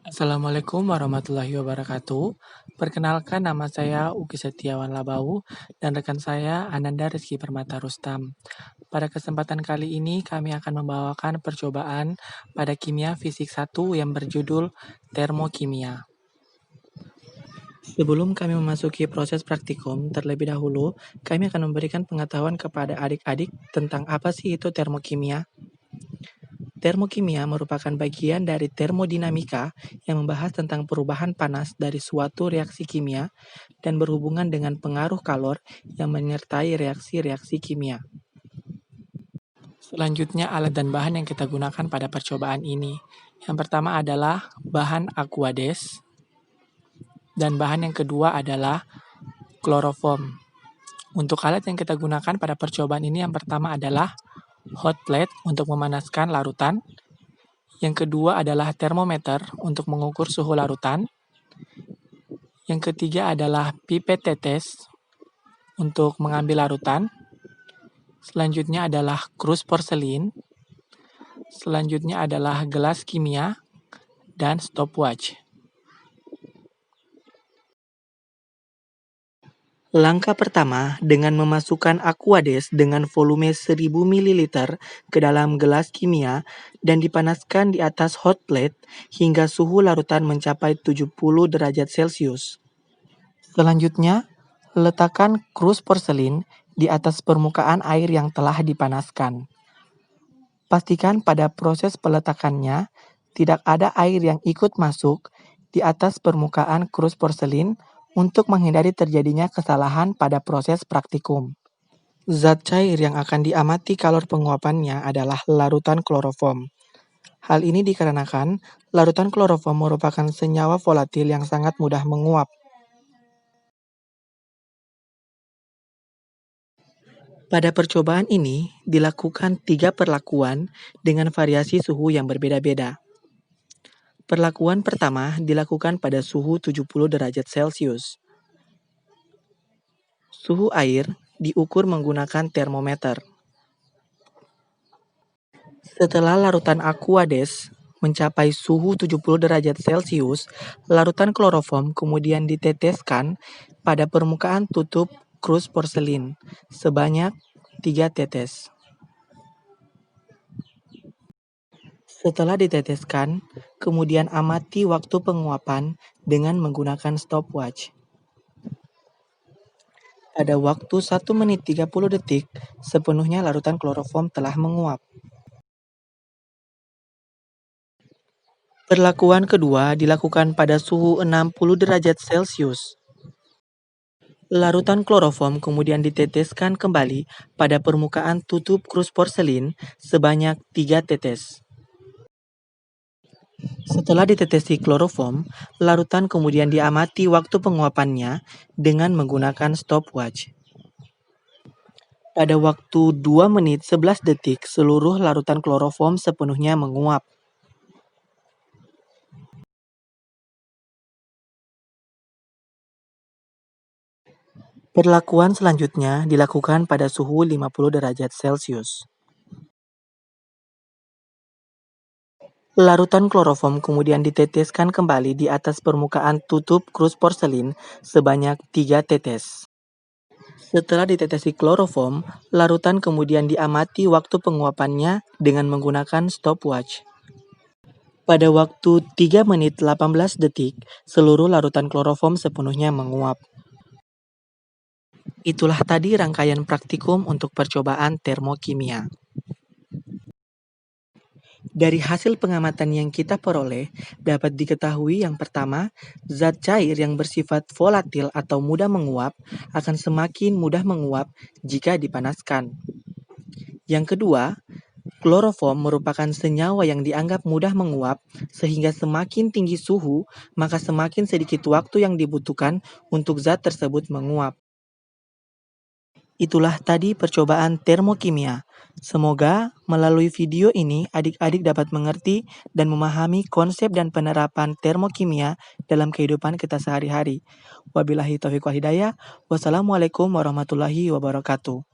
Assalamualaikum warahmatullahi wabarakatuh. Perkenalkan, nama saya Uki Setiawan Labau dan rekan saya Ananda Rizky Permata Rustam. Pada kesempatan kali ini kami akan membawakan percobaan pada kimia fisik 1 yang berjudul termokimia. Sebelum kami memasuki proses praktikum, terlebih dahulu kami akan memberikan pengetahuan kepada adik-adik tentang apa sih itu termokimia. Termokimia merupakan bagian dari termodinamika yang membahas tentang perubahan panas dari suatu reaksi kimia dan berhubungan dengan pengaruh kalor yang menyertai reaksi-reaksi kimia. Selanjutnya, alat dan bahan yang kita gunakan pada percobaan ini. Yang pertama adalah bahan aquades, dan bahan yang kedua adalah kloroform. Untuk alat yang kita gunakan pada percobaan ini, yang pertama adalah hot plate untuk memanaskan larutan. Yang kedua adalah termometer untuk mengukur suhu larutan. Yang ketiga adalah pipet tetes untuk mengambil larutan. Selanjutnya adalah krus porselin. Selanjutnya adalah gelas kimia dan stopwatch. Langkah pertama, dengan memasukkan aquades dengan volume 1000 ml ke dalam gelas kimia dan dipanaskan di atas hot plate hingga suhu larutan mencapai 70 derajat Celcius. Selanjutnya, letakkan krus porselin di atas permukaan air yang telah dipanaskan. Pastikan pada proses peletakannya tidak ada air yang ikut masuk di atas permukaan krus porselin untuk menghindari terjadinya kesalahan pada proses praktikum. Zat cair yang akan diamati kalor penguapannya adalah larutan kloroform. Hal ini dikarenakan larutan kloroform merupakan senyawa volatil yang sangat mudah menguap. Pada percobaan ini dilakukan 3 perlakuan dengan variasi suhu yang berbeda-beda. Perlakuan pertama dilakukan pada suhu 70 derajat Celcius. Suhu air diukur menggunakan termometer. Setelah larutan aquades mencapai suhu 70 derajat Celcius, larutan kloroform kemudian diteteskan pada permukaan tutup krus porselin sebanyak 3 tetes. Setelah diteteskan, kemudian amati waktu penguapan dengan menggunakan stopwatch. Pada waktu 1 menit 30 detik, sepenuhnya larutan kloroform telah menguap. Perlakuan kedua dilakukan pada suhu 60 derajat Celcius. Larutan kloroform kemudian diteteskan kembali pada permukaan tutup krus porselin sebanyak 3 tetes. Setelah ditetesi kloroform, larutan kemudian diamati waktu penguapannya dengan menggunakan stopwatch. Pada waktu 2 menit 11 detik, seluruh larutan kloroform sepenuhnya menguap. Perlakuan selanjutnya dilakukan pada suhu 50 derajat Celcius. Larutan kloroform kemudian diteteskan kembali di atas permukaan tutup krus porselin sebanyak 3 tetes. Setelah ditetesi kloroform, larutan kemudian diamati waktu penguapannya dengan menggunakan stopwatch. Pada waktu 3 menit 18 detik, seluruh larutan kloroform sepenuhnya menguap. Itulah tadi rangkaian praktikum untuk percobaan termokimia. Dari hasil pengamatan yang kita peroleh, dapat diketahui yang pertama, zat cair yang bersifat volatil atau mudah menguap akan semakin mudah menguap jika dipanaskan. Yang kedua, kloroform merupakan senyawa yang dianggap mudah menguap, sehingga semakin tinggi suhu, maka semakin sedikit waktu yang dibutuhkan untuk zat tersebut menguap. Itulah tadi percobaan termokimia. Semoga melalui video ini adik-adik dapat mengerti dan memahami konsep dan penerapan termokimia dalam kehidupan kita sehari-hari. Wabillahi taufiq wal hidayah. Wassalamualaikum warahmatullahi wabarakatuh.